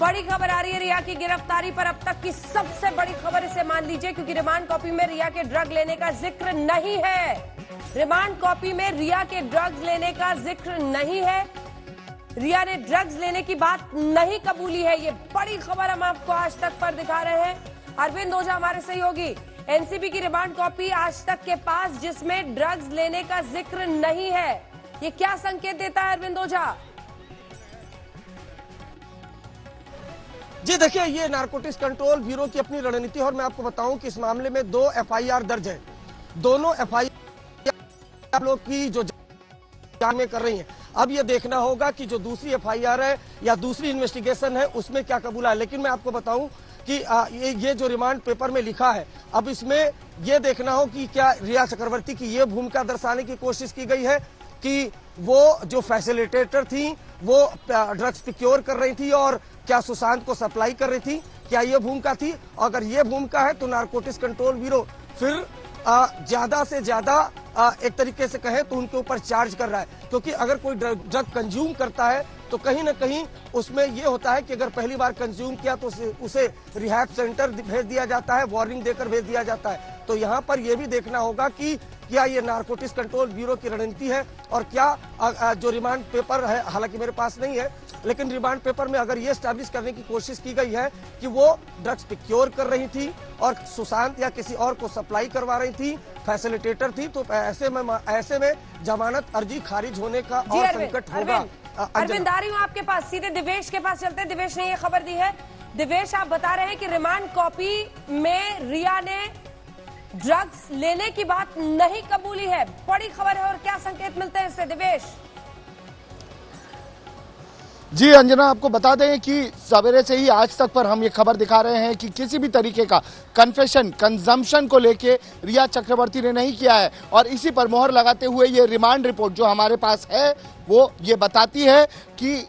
बड़ी खबर आ रही है रिया की गिरफ्तारी पर। अब तक की सबसे बड़ी खबर इसे मान लीजिए, क्योंकि रिमांड कॉपी में रिया के ड्रग लेने का जिक्र नहीं है। रिमांड कॉपी में रिया के ड्रग्स लेने का जिक्र नहीं है। रिया ने ड्रग्स लेने की बात नहीं कबूली है। ये बड़ी खबर हम आपको आज तक पर दिखा रहे हैं। अरविंद ओझा हमारे सहयोगी। एनसीबी की रिमांड कॉपी आज तक के पास, जिसमें ड्रग्स लेने का जिक्र नहीं है। ये क्या संकेत देता है अरविंद ओझा? जी देखिए, ये नारकोटिक्स कंट्रोल ब्यूरो की अपनी रणनीति है और मैं आपको बताऊं कि इस मामले में 2 एफआईआर दर्ज है। दोनों एफआईआर लोग की जो जांच में कर रही हैं। अब ये देखना होगा कि जो दूसरी एफआईआर है या दूसरी इन्वेस्टिगेशन है उसमें क्या कबूला है। लेकिन मैं आपको बताऊं कि ये जो रिमांड पेपर में लिखा है, अब इसमें ये देखना हो कि क्या रिया चक्रवर्ती की ये भूमिका दर्शाने की कोशिश की गई है कि वो जो फैसिलिटेटर थी वो ड्रग्स प्रोक्योर कर रही थी और क्या सुशांत को सप्लाई कर रही थी, क्या ये भूमिका थी? अगर ये भूमिका है तो नारकोटिक्स कंट्रोल ब्यूरो फिर ज्यादा से ज्यादा एक तरीके से कहें तो उनके ऊपर चार्ज कर रहा है, क्योंकि अगर कोई ड्रग कंज्यूम करता है तो कहीं ना कहीं उसमें ये होता है कि अगर पहली बार कंज्यूम किया तो उसे रिहैब सेंटर भेज दिया जाता है, वार्निंग देकर भेज दिया जाता है। तो यहाँ पर यह भी देखना होगा कि क्या ये नारकोटिक्स कंट्रोल ब्यूरो की रणनीति है और क्या जो रिमांड पेपर है, हालांकि मेरे पास नहीं है, लेकिन रिमांड पेपर में अगर ये स्टैब्लिश करने की कोशिश की गई है कि वो ड्रग्स प्रोक्योर कर रही थी और सुशांत या किसी और को सप्लाई करवा रही थी, फैसिलिटेटर थी, तो ऐसे में जमानत अर्जी खारिज होने का और संकट होगा। अरविंद, आ रही हूँ आपके पास, सीधे दिवेश के पास चलते हैं। दिवेश ने ये खबर दी है। दिवेश, आप बता रहे हैं कि रिमांड कॉपी में रिया ने ड्रग्स लेने की बात नहीं कबूली है। बड़ी खबर है और क्या संकेत मिलते हैं इससे दिवेश? जी अंजना, आपको बता दें कि सवेरे से ही आज तक पर हम ये खबर दिखा रहे हैं कि किसी भी तरीके का कन्फेशन कंजम्पशन को लेके रिया चक्रवर्ती ने नहीं किया है और इसी पर मोहर लगाते हुए ये रिमांड रिपोर्ट जो हमारे पास है वो ये बताती है कि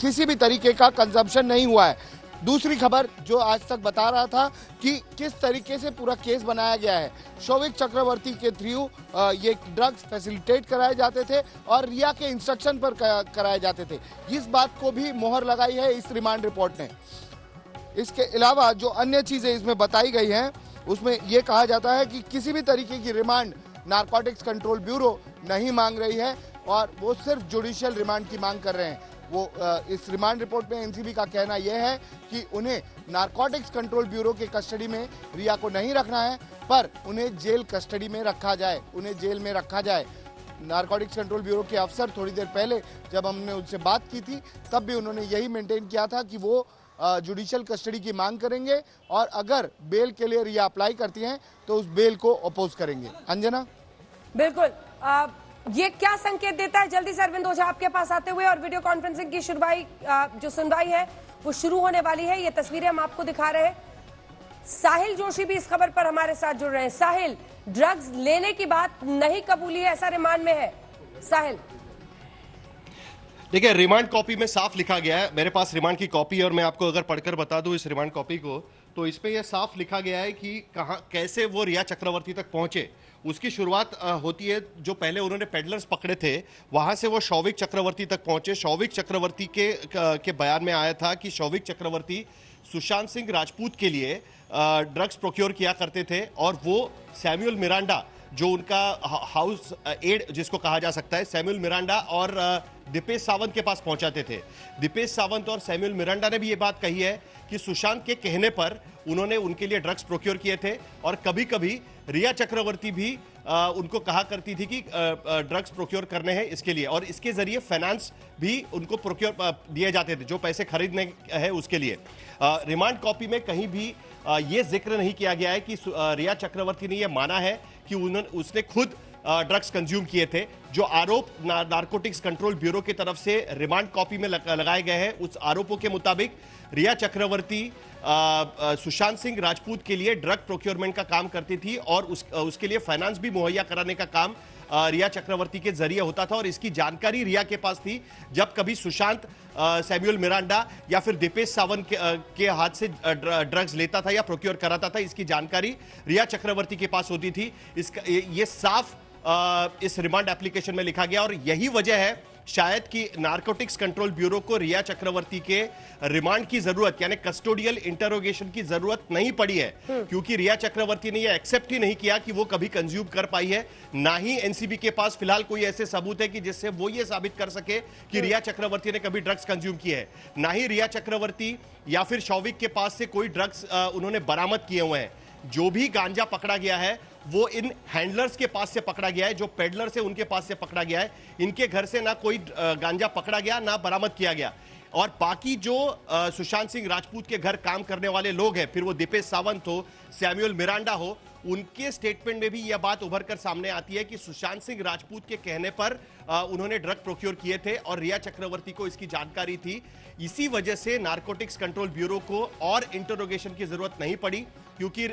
किसी भी तरीके का कंजम्पशन नहीं हुआ है। दूसरी खबर जो आज तक बता रहा था कि किस तरीके से पूरा केस बनाया गया है, शौविक चक्रवर्ती के थ्रू ये ड्रग्स फैसिलिटेट कराए जाते थे और रिया के इंस्ट्रक्शन पर कराए जाते थे। इस बात को भी मोहर लगाई है इस रिमांड रिपोर्ट ने। इसके अलावा जो अन्य चीजें इसमें बताई गई हैं उसमें यह कहा जाता है कि किसी भी तरीके की रिमांड नारकोटिक्स कंट्रोल ब्यूरो नहीं मांग रही है और वो सिर्फ जुडिशियल रिमांड की मांग कर रहे हैं। वो इस रिमांड रिपोर्ट में एनसीबी का कहना यह है कि उन्हें नारकोटिक्स कंट्रोल ब्यूरो के कस्टडी में रिया को नहीं रखना है, पर उन्हें जेल कस्टडी में रखा जाए, उन्हें जेल में रखा जाए। नारकोटिक्स कंट्रोल ब्यूरो के अफसर थोड़ी देर पहले जब हमने उनसे बात की थी तब भी उन्होंने यही मेंटेन किया था कि वो जुडिशियल कस्टडी की मांग करेंगे और अगर बेल के लिए रिया अप्लाई करती हैं तो उस बेल को अपोज करेंगे। अंजना, बिल्कुल, ये क्या संकेत देता है? जल्दी से अरविंद ओझा आपके पास आते हुए, और वीडियो कॉन्फ्रेंसिंग की जो सुनवाई है वो शुरू होने वाली है। ये तस्वीरें हम आपको दिखा रहे हैं। साहिल जोशी भी इस खबर पर हमारे साथ जुड़ रहे हैं। साहिल, ड्रग्स लेने की बात नहीं कबूली है, ऐसा रिमांड में है। साहिल, देखिए, रिमांड कॉपी में साफ लिखा गया है, मेरे पास रिमांड की कॉपी है और मैं आपको अगर पढ़कर बता दूं इस रिमांड कॉपी को, तो इसमें यह साफ लिखा गया है कि कहां कैसे वो रिया चक्रवर्ती तक पहुंचे। उसकी शुरुआत होती है, जो पहले उन्होंने पेडलर्स पकड़े थे वहां से वो शौविक चक्रवर्ती तक पहुंचे। शौविक चक्रवर्ती के बयान में आया था कि शौविक चक्रवर्ती सुशांत सिंह राजपूत के लिए ड्रग्स प्रोक्योर किया करते थे और वो सैमुअल मिरांडा, जो उनका हाउस एड जिसको कहा जा सकता है, सैमुअल मिरांडा और दीपेश सावंत के पास पहुंचाते थे। दीपेश सावंत और सैमुअल मिरांडा ने भी ये बात कही है कि सुशांत के कहने पर उन्होंने उनके लिए ड्रग्स प्रोक्योर किए थे और कभी कभी रिया चक्रवर्ती भी उनको कहा करती थी कि ड्रग्स प्रोक्योर करने हैं इसके लिए, और इसके जरिए फाइनेंस भी उनको प्रोक्योर दिए जाते थे, जो पैसे खरीदने है उसके लिए। रिमांड कॉपी में कहीं भी ये जिक्र नहीं किया गया है कि रिया चक्रवर्ती ने यह माना है कि उसने खुद ड्रग्स कंज्यूम किए थे। जो आरोप नारकोटिक्स कंट्रोल ब्यूरो की तरफ से रिमांड कॉपी में लगाए गए हैं, उस आरोपों के मुताबिक रिया चक्रवर्ती सुशांत सिंह राजपूत के लिए ड्रग प्रोक्योरमेंट का काम करती थी और उसके लिए फाइनेंस भी मुहैया कराने का काम रिया चक्रवर्ती के जरिए होता था और इसकी जानकारी रिया के पास थी। जब कभी सुशांत सैमुअल मिरांडा या फिर दीपेश सावंत के हाथ से ड्रग्स लेता था या प्रोक्योर कराता था, इसकी जानकारी रिया चक्रवर्ती के पास होती थी। ये साफ इस रिमांड एप्लीकेशन में लिखा गया और यही वजह है शायद कि नारकोटिक्स कंट्रोल ब्यूरो को रिया चक्रवर्ती के रिमांड की जरूरत यानी कस्टोडियल इंटरोगेशन की जरूरत नहीं पड़ी है, क्योंकि रिया चक्रवर्ती ने यह एक्सेप्ट ही नहीं किया कि वो कभी कंज्यूम कर पाई है। ना ही एनसीबी के पास फिलहाल कोई ऐसे सबूत है कि जिससे वो ये साबित कर सके कि रिया चक्रवर्ती ने कभी ड्रग्स कंज्यूम किए है। ना ही रिया चक्रवर्ती या फिर शौविक के पास से कोई ड्रग्स उन्होंने बरामद किए हुए हैं। जो भी गांजा पकड़ा गया है वो इन हैंडलर्स के पास से पकड़ा गया है, जो पेडलर से उनके पास से पकड़ा गया है। इनके घर से ना कोई गांजा पकड़ा गया ना बरामद किया गया। और बाकी जो सुशांत सिंह राजपूत के घर काम करने वाले लोग हैं, फिर वो दीपेश सावंत हो, सैमुअल मिरांडा हो, उनके स्टेटमेंट में भी यह बात उभर कर सामने आती है कि सुशांत सिंह राजपूत के कहने पर उन्होंने ड्रग प्रोक्योर किए थे और रिया चक्रवर्ती को इसकी जानकारी थी। इसी वजह से नारकोटिक्स कंट्रोल ब्यूरो को और इंटरोगेशन की जरूरत नहीं पड़ी, क्योंकि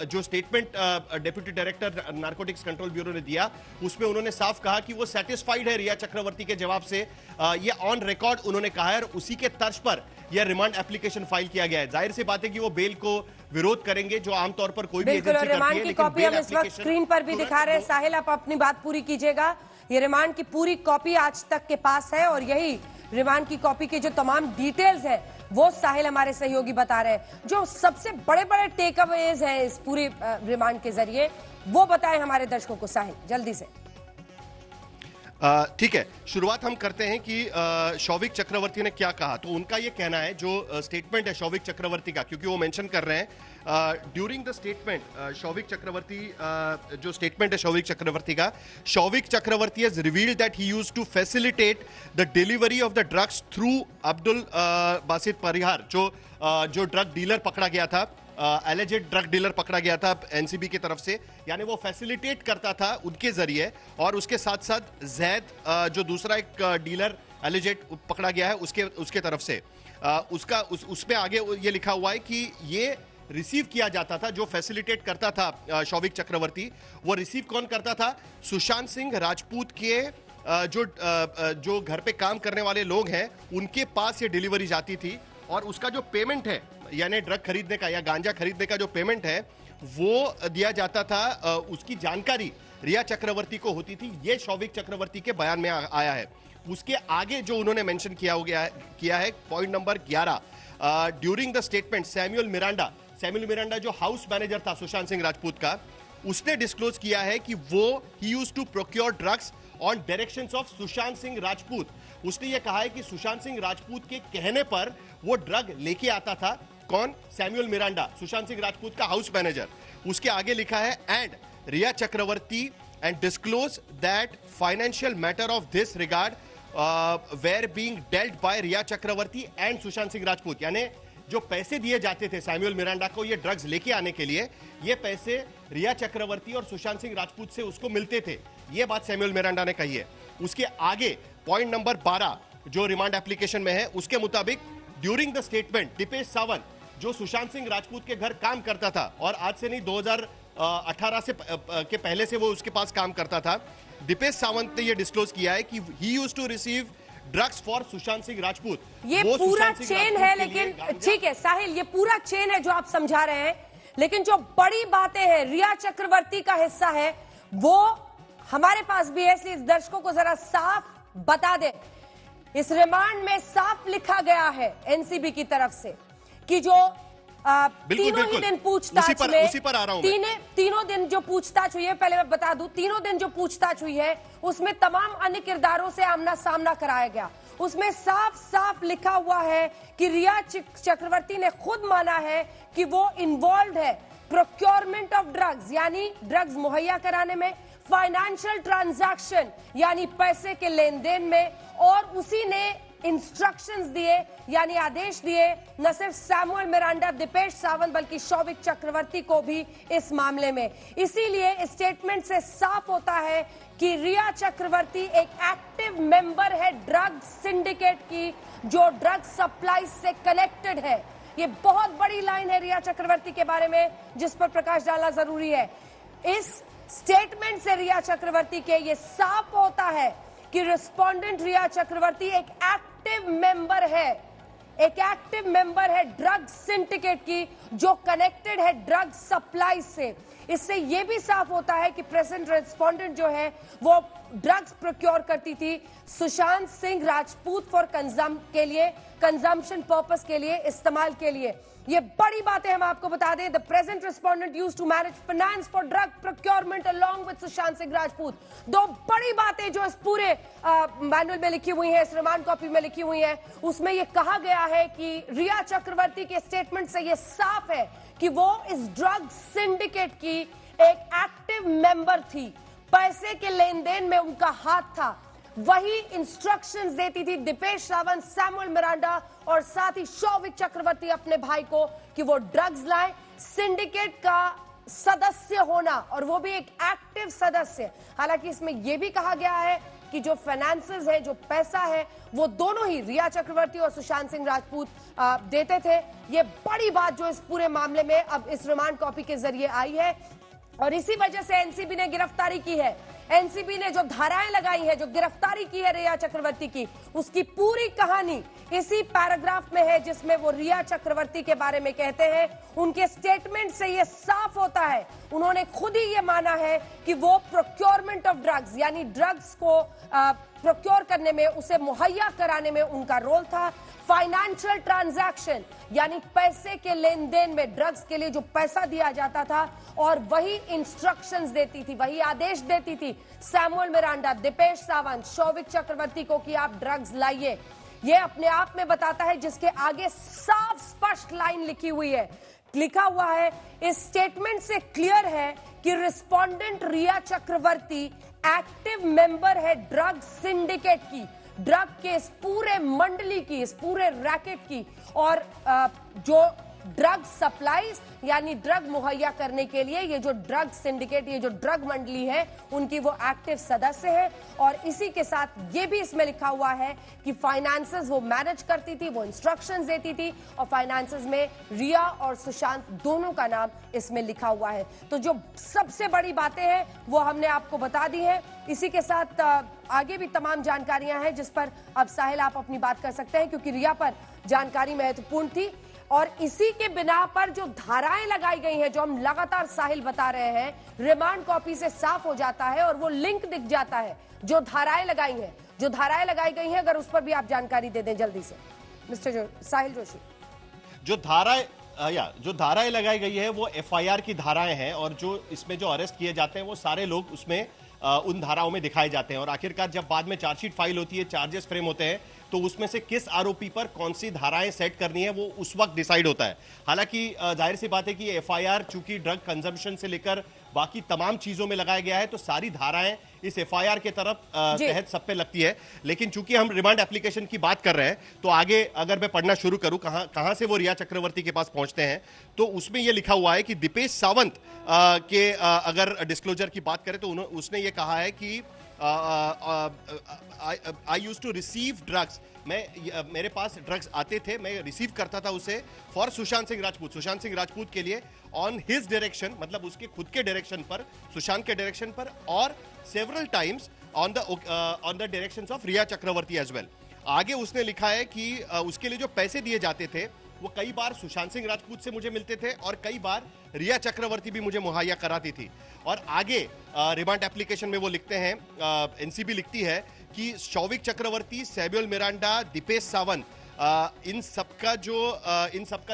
जो statement deputy director narcotics control bureau ने दिया उसमें उन्होंने साफ कहा कि वो सेटिस्फाइड है रिया चक्रवर्ती के जवाब से। ये ऑन रिकॉर्ड उन्होंने कहा है और उसी के तर्ज पर यह रिमांड एप्लीकेशन फाइल किया गया है। जाहिर सी बात है कि वो बेल को विरोध करेंगे, जो आमतौर पर कोई भी एजेंसी करती है। रिमांड की कॉपी हम इस वक्त स्क्रीन पर भी दिखा रहे हैं। साहिल, आप अपनी बात पूरी कीजिएगा। ये रिमांड की पूरी कॉपी आज तक के पास है और यही रिमांड की कॉपी के जो तमाम डिटेल्स हैं वो साहिल हमारे सहयोगी बता रहे हैं। जो सबसे बड़े बड़े टेक अवेज हैं इस पूरी रिमांड के जरिए वो बताएं हमारे दर्शकों को। साहिल, जल्दी से। ठीक है, शुरुआत हम करते हैं कि शौविक चक्रवर्ती ने क्या कहा। तो उनका ये कहना है, जो स्टेटमेंट है शौविक चक्रवर्ती का, क्योंकि वो मेंशन कर रहे हैं during the statement Showik Chakraborty, जो स्टेटमेंट है शौविक चक्रवर्ती का, Showik Chakraborty has revealed that he used to facilitate the delivery of the drugs through Abdul Basit Parihar, जो ड्रग डीलर पकड़ा गया था, एलिजेड ड्रग डीलर पकड़ा गया था एनसीबी की तरफ से, यानी वो फैसिलिटेट करता था उनके जरिए। और उसके साथ साथ जैद, जो दूसरा एक डीलर एलिजेड पकड़ा गया है उसके तरफ से, उसमें आगे ये लिखा हुआ है कि ये रिसीव किया जाता था, जो फैसिलिटेट करता था शौविक चक्रवर्ती, वो रिसीव कौन करता था? सुशांत सिंह राजपूत के जो घर पे काम करने वाले लोग हैं उनके पास ये डिलीवरी जाती थी। और उसका जो पेमेंट है, यानी ड्रग खरीदने का या गांजा खरीदने का जो पेमेंट है वो दिया जाता था, उसकी जानकारी रिया चक्रवर्ती को होती थी। ये शौविक चक्रवर्ती के बयान में आया है। उसके आगे जो उन्होंने मेंशन किया है point number 11, during the statement Samuel Miranda जो हाउस मैनेजर था सुशांत सिंह राजपूत का, उसने डिस्क्लोज किया है कि वो ही used to procure drugs on directions of Sushant Singh Rajput. उसने ये कहा है कि सुशांत सिंह राजपूत के कहने पर वो ड्रग लेके आता था। कौन? सैमुअल मिरांडा, सुशांत सिंह राजपूत का हाउस मैनेजर। उसके आगे लिखा है and Rhea Chakraborty and disclose that financial matter of this regard were being dealt by Rhea Chakraborty and Sushant Singh Rajput. यानी जो पैसे दिए जाते थे सैमुअल मिरांडा को ये ड्रग्स लेके आने के लिए, ये पैसे रिया चक्रवर्ती और सुशांत सिंह राजपूत से उसको मिलते थे। ये बात सैमुअल मिरांडा ने कही है। उसके आगे पॉइंट नंबर 12 जो रिमांड एप्लीकेशन में है, उसके मुताबिक during the statement Dipesh Sawant, जो सुशांत सिंह राजपूत के घर काम करता था और आज से नहीं 2018 से के पहले से वो उसके पास काम करता था, दीपेश सावंत ने ये डिस्क्लोज किया है कि he used to receive drugs for Sushant Singh Rajput. ये पूरा चेन है, लेकिन ठीक है साहिल, ये पूरा चेन है जो आप समझा रहे हैं, लेकिन जो बड़ी बातें हैं रिया चक्रवर्ती का हिस्सा है वो हमारे पास भी है, इसलिए दर्शकों को जरा साफ बता दें। इस रिमांड में साफ लिखा गया है एनसीबी की तरफ से कि जो तीनों ही दिन पूछताछ में, तीनों दिन जो पूछताछ हुई है, पहले मैं बता दूं, तीनों दिन जो पूछताछ हुई है उसमें तमाम अन्य किरदारों से आमना सामना कराया गया। उसमें साफ साफ लिखा हुआ है कि रिया चक्रवर्ती ने खुद माना है कि वो इन्वॉल्व है प्रोक्योरमेंट ऑफ ड्रग्स, यानी ड्रग्स मुहैया कराने में, फाइनेंशियल ट्रांजैक्शन यानी पैसे के लेन देन में, और उसी ने इंस्ट्रक्शंस दिए यानी आदेश दिए न सिर्फ सैमुअल मिरांडा, दीपेश सावंत, बल्कि शौविक चक्रवर्ती को भी इस मामले में। इसीलिए स्टेटमेंट से साफ होता है कि रिया चक्रवर्ती एक एक्टिव मेंबर है ड्रग सिंडिकेट की, जो ड्रग सप्लाई से कनेक्टेड है। ये बहुत बड़ी लाइन है रिया चक्रवर्ती के बारे में जिस पर प्रकाश डालना जरूरी है। इस स्टेटमेंट से रिया चक्रवर्ती के ये साफ होता है कि रिस्पोंडेंट रिया चक्रवर्ती एक एक्टिव मेंबर है एक एक्टिव मेंबर है ड्रग सिंडिकेट की, जो कनेक्टेड है ड्रग सप्लाई से। इससे यह भी साफ होता है कि प्रेजेंट रेस्पोंडेंट जो है वो ड्रग्स प्रोक्योर करती थी Sushant Singh Rajput for consumption purpose के लिए, इस्तेमाल के लिए। ये बड़ी बातें हम आपको बता दें। The present respondent used to manage finance for drug procurement along with Sushant Singh Rajput. दो बड़ी बातें जो इस पूरे मैनुअल में लिखी हुई है, इस रिमांड कॉपी में लिखी हुई है, उसमें यह कहा गया है कि रिया चक्रवर्ती के स्टेटमेंट से यह साफ है कि वो इस ड्रग सिंडिकेट की एक एक्टिव मेंबर थी। पैसे के लेन देन में उनका हाथ था। वही इंस्ट्रक्शंस देती थी दीपेश सावंत, सैमुअल मिरांडा और साथ ही शौविक चक्रवर्ती अपने भाई को कि वो ड्रग्स लाए। सिंडिकेट का सदस्य होना, और वो भी एक एक्टिव सदस्य। हालांकि इसमें यह भी कहा गया है कि जो फाइनेंसेस है, जो पैसा है, वो दोनों ही रिया चक्रवर्ती और सुशांत सिंह राजपूत देते थे। ये बड़ी बात जो इस पूरे मामले में अब इस रिमांड कॉपी के जरिए आई है, और इसी वजह से एनसीबी ने गिरफ्तारी की है। एनसीबी ने जो धाराएं लगाई है, जो गिरफ्तारी की है रिया चक्रवर्ती की, उसकी पूरी कहानी इसी पैराग्राफ में है जिसमें वो रिया चक्रवर्ती के बारे में कहते हैं। उनके स्टेटमेंट से ये साफ होता है, उन्होंने खुद ही ये माना है कि वो प्रोक्योरमेंट ऑफ ड्रग्स, यानी ड्रग्स को प्रोक्योर करने में, उसे मुहैया कराने में उनका रोल था। फाइनेंशियल ट्रांजैक्शन, यानी पैसे के लेन देन में, ड्रग्स के लिए जो पैसा दिया जाता था, और वही इंस्ट्रक्शंस देती थी, वही आदेश देती थी सैमुअल मिरांडा, दीपेश सावंत, शौविक चक्रवर्ती को कि आप ड्रग्स लाइए। यह अपने आप में बताता है, जिसके आगे साफ स्पष्ट लाइन लिखी हुई है, लिखा हुआ है, इस स्टेटमेंट से क्लियर है कि रिस्पोंडेंट रिया चक्रवर्ती एक्टिव मेंबर है ड्रग सिंडिकेट की, ड्रग के इस पूरे मंडली की, इस पूरे रैकेट की, और जो ड्रग सप्लाईज यानी ड्रग मुहैया करने के लिए ये जो ड्रग सिंडिकेट, ये जो ड्रग मंडली है, उनकी वो एक्टिव सदस्य है। और इसी के साथ ये भी इसमें लिखा हुआ है कि फाइनेंसेस वो मैनेज करती थी, वो इंस्ट्रक्शंस देती थी, और फाइनेंसेस में रिया और सुशांत दोनों का नाम इसमें लिखा हुआ है। तो जो सबसे बड़ी बातें हैं वो हमने आपको बता दी है। इसी के साथ आगे भी तमाम जानकारियां हैं जिस पर अब साहिल आप अपनी बात कर सकते हैं, क्योंकि रिया पर जानकारी महत्वपूर्ण थी। और इसी के बिना पर जो धाराएं लगाई गई हैं, जो हम लगातार साहिल बता रहे हैं, रिमांड कॉपी से साफ हो जाता है और वो लिंक दिख जाता है। जो धाराएं लगाई हैं, जो धाराएं लगाई गई हैं, अगर उस पर भी आप जानकारी दे दें जल्दी से मिस्टर साहिल जोशी। जो धाराएं लगाई गई है वो एफआईआर की धाराएं हैं, और जो इसमें जो अरेस्ट किए जाते हैं वो सारे लोग उसमें उन धाराओं में दिखाए जाते हैं। और आखिरकार जब बाद में चार्जशीट फाइल होती है, चार्जेस फ्रेम होते हैं, तो उसमें से किस आरोपी पर कौन सी धाराएं सेट करनी है वो उस वक्त डिसाइड होता है। हालांकि जाहिर सी बात है कि एफआईआर चूंकि ड्रग कंजम्पशन से लेकर बाकी तमाम चीजों में लगाया गया है, तो सारी धाराएं इस एफआईआर के तरफ तहत सब पे लगती है। लेकिन चूंकि हम रिमांड एप्लीकेशन की बात कर रहे हैं, तो आगे अगर मैं पढ़ना शुरू करूं कहां से वो रिया चक्रवर्ती के पास पहुंचते हैं, तो उसमें यह लिखा हुआ है कि दीपेश सावंत के अगर डिस्क्लोजर की बात करें तो उसने ये कहा है कि आई यूज टू रिसीव ड्रग्स, मेरे पास ड्रग्स आते थे, मैं रिसीव करता था उसे फॉर सुशांत सिंह राजपूत के लिए, ऑन हिज डायरेक्शन, मतलब उसके खुद के डायरेक्शन पर, सुशांत के डायरेक्शन पर, और several times on the directions of Rhea Chakraborty as well. आगे उसने लिखा है कि उसके लिए जो पैसे दिए जाते थे वो कई बार सुशांत सिंह राजपूत से मुझे मिलते थे, और कई बार रिया चक्रवर्ती भी मुझे मुहैया कराती थी। और आगे रिमांड एप्लीकेशन में वो लिखते हैं, एनसीबी लिखती है कि शौविक चक्रवर्ती, सैमुअल मिरांडा, दीपेश सावंत, इन सबका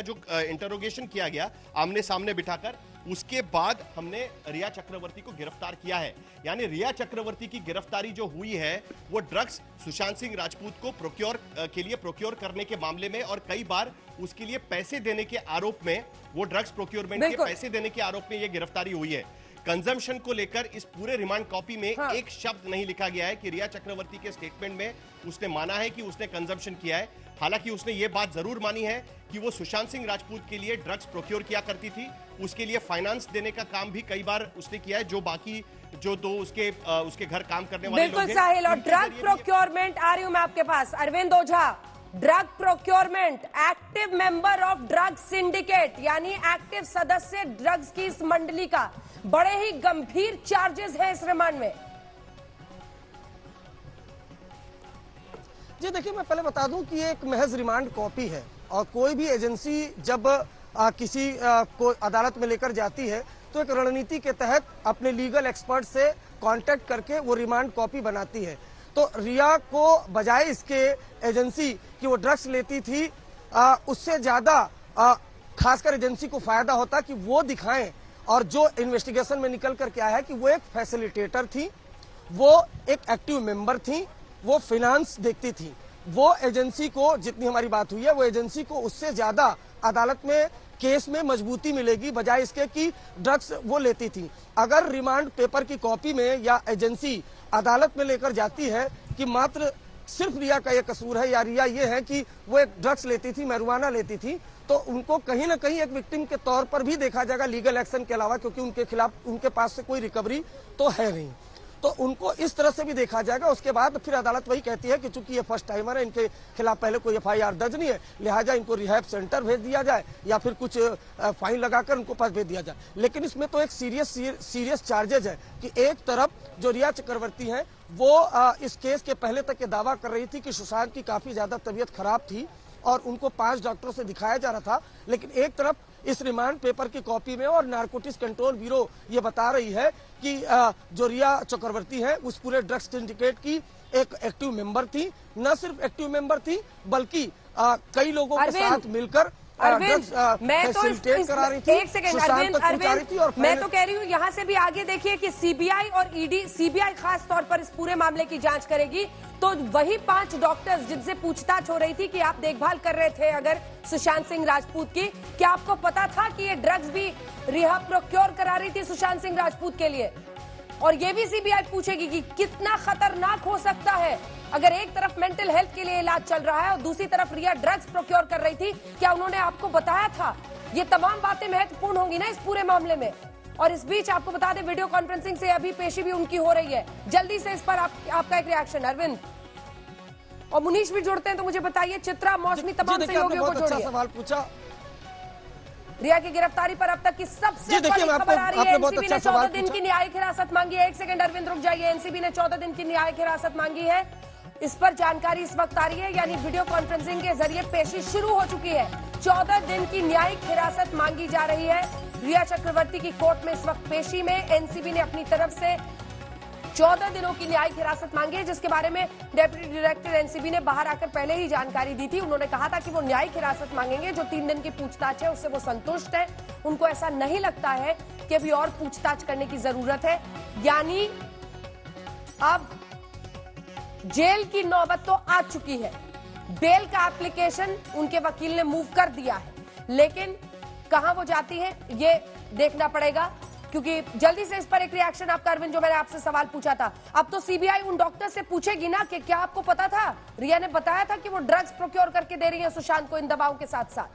जो इंटरोगेशन किया गया आमने सामने बिठाकर, उसके बाद हमने रिया चक्रवर्ती को गिरफ्तार किया है। यानी रिया चक्रवर्ती की गिरफ्तारी जो हुई है वो ड्रग्स सुशांत सिंह राजपूत को प्रोक्योर करने के मामले में, और कई बार उसके लिए पैसे देने के आरोप में, वो ड्रग्स प्रोक्योरमेंट के पैसे देने के आरोप में ये गिरफ्तारी हुई है। कंजम्पशन को लेकर इस पूरे रिमांड कॉपी में एक शब्द नहीं लिखा गया है कि रिया चक्रवर्ती के स्टेटमेंट में उसने माना है कि उसने कंजम्पशन किया है। हालांकि उसने ये बात जरूर मानी है कि वो सुशांत सिंह राजपूत के लिए ड्रग्स प्रोक्योर किया करती थी, उसके लिए फाइनेंस देने का काम भी कई बार उसने किया है, जो बाकी जो दो उसके घर काम करने वाले लोग हैं। बिल्कुल साहिल, और ड्रग प्रोक्योरमेंट, आ रही हूं मैं आपके पास, Arvind Ojha, drug procurement, active member of drug syndicate, यानी एक्टिव सदस्य ड्रग्स की इस मंडली का, बड़े ही गंभीर चार्जेस हैं इस रिमांड में। जी देखिए, मैं पहले बता दूं कि ये एक महज रिमांड कॉपी है और कोई भी एजेंसी जब किसी को अदालत में लेकर जाती है तो एक रणनीति के तहत अपने लीगल एक्सपर्ट से कांटेक्ट करके वो रिमांड कॉपी बनाती है। तो रिया को बजाय इसके एजेंसी की वो ड्रग्स लेती थी, उससे ज्यादा खासकर एजेंसी को फायदा होता कि वो दिखाएं, और जो इन्वेस्टिगेशन में निकल कर के आया है कि वो एक फैसिलिटेटर थी, वो एक एक्टिव मेंबर थी, वो फाइनेंस देखती थी, वो एजेंसी को, जितनी हमारी बात हुई है, वो एजेंसी को उससे ज्यादा अदालत में केस में मजबूती मिलेगी बजाय इसके कि ड्रग्स वो लेती थी। अगर रिमांड पेपर की कॉपी में या एजेंसी अदालत में लेकर जाती है कि मात्र सिर्फ रिया का ये कसूर है या रिया ये है कि वो एक ड्रग्स लेती थी, मैरिजुआना लेती थी, तो उनको कहीं ना कहीं एक विक्टिम के तौर पर भी देखा जाएगा लीगल एक्शन के अलावा, क्योंकि उनके खिलाफ उनके पास से कोई रिकवरी तो है नहीं, तो उनको इस तरह से भी देखा जाएगा। उसके बाद फिर अदालत वही कहती है कि चूंकि ये फर्स्ट टाइमर है, इनके खिलाफ पहले कोई एफआईआर दर्ज नहीं है, लिहाजा इनको रिहैब सेंटर भेज दिया जाए या फिर कुछ फाइन लगाकर उनको पास भेज दिया जाए। लेकिन इसमें तो एक सीरियस चार्जेज है कि एक तरफ जो रिया चक्रवर्ती है वो इस केस के पहले तक ये दावा कर रही थी कि सुशांत की काफी ज्यादा तबीयत खराब थी और उनको 5 डॉक्टरों से दिखाया जा रहा था, लेकिन एक तरफ इस रिमांड पेपर की कॉपी में और नारकोटिक्स कंट्रोल ब्यूरो ये बता रही है कि जो रिया चक्रवर्ती है उस पूरे ड्रग्स सिंडिकेट की एक एक्टिव मेंबर थी। न सिर्फ एक्टिव मेंबर थी बल्कि कई लोगों के साथ मिलकर अरविंद, मैं तो एक सेकेंड अरविंद, मैं तो कह रही हूँ यहाँ से भी आगे देखिए कि सीबीआई और ईडी, सीबीआई खास तौर पर इस पूरे मामले की जांच करेगी, तो वही 5 डॉक्टर्स जिनसे पूछताछ हो रही थी कि आप देखभाल कर रहे थे अगर सुशांत सिंह राजपूत की, क्या आपको पता था कि ये ड्रग्स भी रिहा प्रोक्योर करा रही थी सुशांत सिंह राजपूत के लिए? और ये भी सीबीआई पूछेगी कि कितना खतरनाक हो सकता है अगर एक तरफ मेंटल हेल्थ के लिए इलाज चल रहा है और दूसरी तरफ रिया ड्रग्स प्रोक्योर कर रही थी, क्या उन्होंने आपको बताया था? ये तमाम बातें महत्वपूर्ण होंगी ना इस पूरे मामले में। और इस बीच आपको बता दें, वीडियो कॉन्फ्रेंसिंग से अभी पेशी भी उनकी हो रही है, जल्दी से इस पर आपका एक रिएक्शन अरविंद। और मुनीश भी जुड़ते हैं तो मुझे बताइए, चित्रा, मौसमी, तमाम सहयोगियों को जोड़िए। सवाल पूछा रिया की गिरफ्तारी पर अब तक की सबसे बड़ी खबर आ रही है। एनसीबी ने 14 दिन की न्यायिक हिरासत मांगी है। एक सेकंड अरविंद रुक जाइए। एनसीबी ने 14 दिन की न्यायिक हिरासत मांगी है, इस पर जानकारी इस वक्त आ रही है, यानी वीडियो कॉन्फ्रेंसिंग के जरिए पेशी शुरू हो चुकी है। 14 दिन की न्यायिक हिरासत मांगी जा रही है रिया चक्रवर्ती की कोर्ट में इस वक्त पेशी में। एनसीबी ने अपनी तरफ से 14 दिनों की न्यायिक हिरासत मांगी है, जिसके बारे में डेप्यूटी डायरेक्टर एनसीबी ने बाहर आकर पहले ही जानकारी दी थी। उन्होंने कहा था कि वो न्यायिक हिरासत मांगेंगे, जो 3 दिन की पूछताछ है उससे वो संतुष्ट है। उनको ऐसा नहीं लगता है कि अभी और पूछताछ करने की जरूरत है, यानी अब जेल की नौबत तो आ चुकी है। बेल का एप्लीकेशन उनके वकील ने मूव कर दिया है, लेकिन कहां वो जाती है ये देखना पड़ेगा, क्योंकि जल्दी से इस पर एक रिएक्शन आपका अरविंद, जो मैंने आपसे सवाल पूछा था। अब तो सीबीआई उन डॉक्टर से पूछेगी ना कि क्या आपको पता था, रिया ने बताया था कि वो ड्रग्स प्रोक्योर करके दे रही है सुशांत को इन दवाओं के साथ साथ।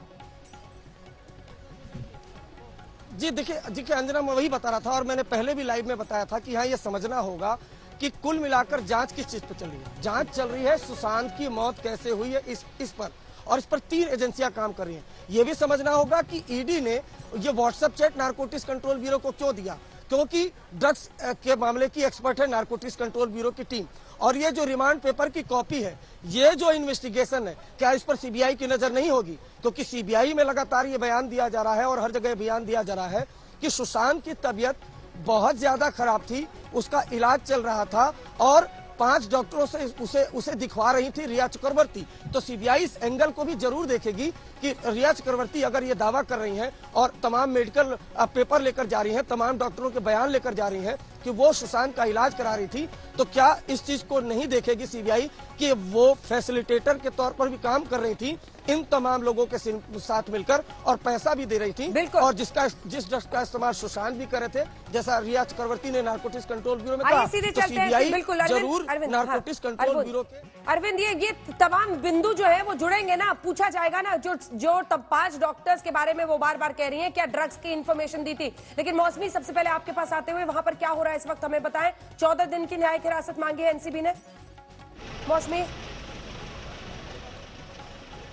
जी देखिए अंजना, मैं वही बता रहा था और मैंने पहले भी लाइव में बताया था कि हाँ, ये समझना होगा कि कुल मिलाकर जांच किस चीज पर चल रही है। जांच चल रही है सुशांत की मौत कैसे हुई है इस पर, और इस पर 3 एजेंसियां काम कर रही हैं। ये भी समझना होगा कि ईडी ने ये WhatsApp chat narcotics control bureau को क्यों दिया, क्योंकि ड्रग्स के मामले की एक्सपर्ट है नारकोटिक्स कंट्रोल ब्यूरो की टीम। और ये जो रिमांड पेपर की कॉपी है, ये जो इन्वेस्टिगेशन है, क्या इस पर सीबीआई की नजर नहीं होगी? क्योंकि सीबीआई में लगातार ये बयान दिया जा रहा है और हर जगह बयान दिया जा रहा है कि सुशांत की तबीयत बहुत ज्यादा खराब थी, उसका इलाज चल रहा था और 5 डॉक्टरों से उसे दिखवा रही थी रिया चक्रवर्ती। तो सीबीआई इस एंगल को भी जरूर देखेगी कि रिया चक्रवर्ती अगर ये दावा कर रही हैं और तमाम मेडिकल पेपर लेकर जा रही हैं, तमाम डॉक्टरों के बयान लेकर जा रही हैं कि वो सुशांत का इलाज करा रही थी, तो क्या इस चीज को नहीं देखेगी सीबीआई कि वो फैसिलिटेटर के तौर पर भी काम कर रही थी इन तमाम लोगों के साथ मिलकर और पैसा भी दे रही थी, और जिस ड्रग्स का इस्तेमाल सुशांत भी कर रहे थे, जैसा रिया चक्रवर्ती ने नारकोटिक्स कंट्रोल ब्यूरो में कहा, तो सीबीआई जरूर नारकोटिक्स कंट्रोल ब्यूरो के अरविंद ये तमाम बिंदु जो है वो जुड़ेंगे ना, पूछा जाएगा ना। जो तब 5 डॉक्टर्स के बारे में वो बार-बार कह रही हैं क्या ड्रग्स की इंफॉर्मेशन दी थी। लेकिन मौसमी, सबसे पहले आपके पास आते हुए वहां पर क्या हो रहा है इस वक्त हमें बताएं। 14 दिन की न्यायिक हिरासत मांगी है एनसीबी ने। मौसमी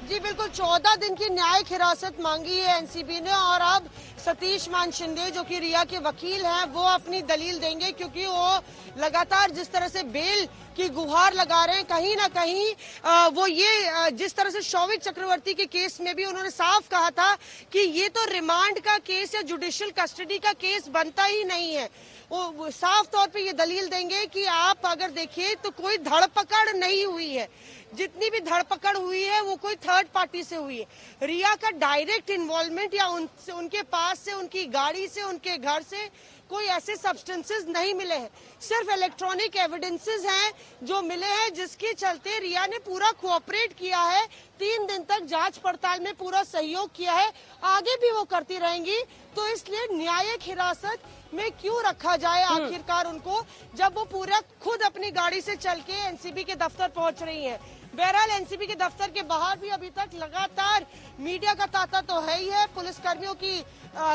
जी बिल्कुल, 14 दिन की न्यायिक हिरासत मांगी है एनसीबी ने और अब सतीश मान शिंदे जो कि रिया के वकील हैं वो अपनी दलील देंगे, क्योंकि वो लगातार जिस तरह से बेल की गुहार लगा रहे हैं, कहीं ना कहीं वो ये जिस तरह से शौविक चक्रवर्ती के केस में भी उन्होंने साफ कहा था कि ये तो रिमांड का केस या जुडिशियल कस्टडी का केस बनता ही नहीं है। वो साफ तौर पे ये दलील देंगे कि आप अगर देखिए तो कोई धरपकड़ नहीं हुई है, जितनी भी धरपकड़ हुई है वो कोई थर्ड पार्टी से हुई है। रिया का डायरेक्ट इन्वॉल्वमेंट या उनके पास से, उनकी गाड़ी से, उनके घर से कोई ऐसे सब्सटेंसेस नहीं मिले हैं, सिर्फ इलेक्ट्रॉनिक एविडेंसेस हैं जो मिले हैं, जिसके चलते रिया ने पूरा कोऑपरेट किया है, 3 दिन तक जांच पड़ताल में पूरा सहयोग किया है, आगे भी वो करती रहेंगी। तो इसलिए न्यायिक हिरासत में क्यों रखा जाए आखिरकार उनको, जब वो पूरा खुद अपनी गाड़ी से चल के एनसीबी के दफ्तर पहुंच रही हैं। बहरहाल एनसीबी के दफ्तर के बाहर भी अभी तक लगातार मीडिया का तांता तो है ही है, पुलिस कर्मियों की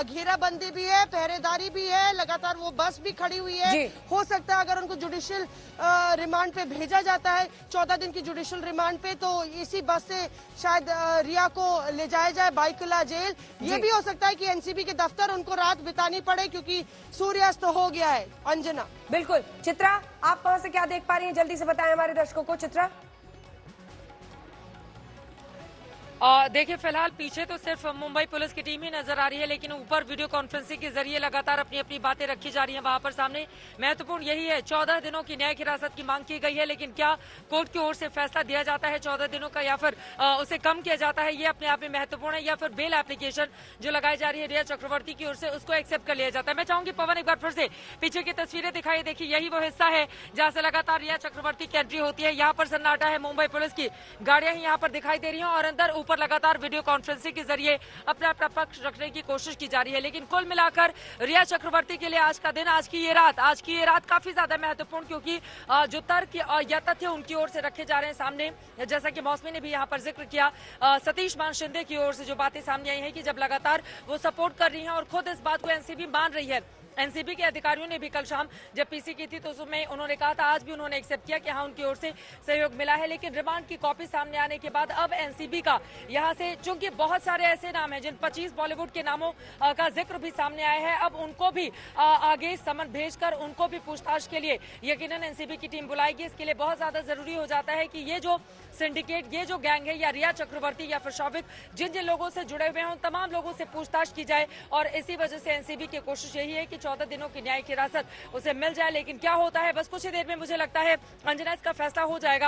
घेराबंदी भी है, पहरेदारी भी है, लगातार वो बस भी खड़ी हुई है। हो सकता है अगर उनको जुडिशियल रिमांड पे भेजा जाता है, 14 दिन की जुडिशियल रिमांड पे, तो इसी बस से शायद रिया को ले जाया जाए बाइकुला जेल। ये भी हो सकता है कि एनसीबी के दफ्तर उनको रात बितानी पड़े, क्योंकि सूर्यास्त हो गया है। अंजना, बिल्कुल। चित्रा, आप वहां से क्या देख पा रही हैं, जल्दी से बताएं हमारे दर्शकों को। चित्रा, देखिए फिलहाल पीछे तो सिर्फ मुंबई पुलिस की टीम ही नजर आ रही है, लेकिन ऊपर वीडियो कॉन्फ्रेंसिंग के जरिए लगातार अपनी अपनी बातें रखी जा रही हैं। वहां पर सामने महत्वपूर्ण यही है, 14 दिनों की न्यायिक हिरासत की मांग की गई है, लेकिन क्या कोर्ट की ओर से फैसला दिया जाता है 14 दिनों का या फिर उसे कम किया जाता है, ये अपने आप में महत्वपूर्ण है, या फिर बेल एप्लीकेशन जो लगाई जा रही है रिया चक्रवर्ती की ओर से उसको एक्सेप्ट कर लिया जाता है। मैं चाहूंगी पवन एक बार फिर से पीछे की तस्वीरें दिखाई। देखिए यही वो हिस्सा है जहां से लगातार रिया चक्रवर्ती की एंट्री होती है। यहाँ पर सन्नाटा है, मुंबई पुलिस की गाड़ियां ही यहाँ पर दिखाई दे रही है और अंदर ऊपर लगातार वीडियो कॉन्फ्रेंसिंग के जरिए अपना अपना पक्ष रखने की कोशिश की जा रही है। लेकिन कुल मिलाकर रिया चक्रवर्ती के लिए आज का दिन, आज की ये रात काफी ज्यादा महत्वपूर्ण, क्योंकि जो तर्क या तथ्य उनकी ओर से रखे जा रहे हैं सामने, जैसा कि मौसमी ने भी यहाँ पर जिक्र किया, सतीश मान शिंदे की ओर से जो बातें सामने आई है कि जब लगातार वो सपोर्ट कर रही है और खुद इस बात को एनसीबी मान रही है। एनसीबी के अधिकारियों ने भी कल शाम जब पीसी की थी तो उसमें उन्होंने कहा था, आज भी उन्होंने एक्सेप्ट किया कि हाँ उनकी ओर से सहयोग मिला है। लेकिन रिमांड की कॉपी सामने आने के बाद अब एनसीबी का यहाँ से, चूंकि बहुत सारे ऐसे नाम हैं जिन 25 बॉलीवुड के नामों का जिक्र भी सामने आया है, अब उनको भी आगे समन भेजकर उनको भी पूछताछ के लिए यकीनन एनसीबी की टीम बुलाएगी। इसके लिए बहुत ज्यादा जरूरी हो जाता है कि ये जो सिंडिकेट, ये जो गैंग है या रिया चक्रवर्ती या फिर शौविक, जिन जिन लोगों से जुड़े हुए हैं उन तमाम लोगों से पूछताछ की जाए। और इसी वजह से एनसीबी की कोशिश यही है कि 14 दिनों की न्यायिक हिरासत उसे मिल जाए। लेकिन क्या होता है, बस कुछ ही देर में मुझे लगता है अंजना इसका फैसला हो जाएगा।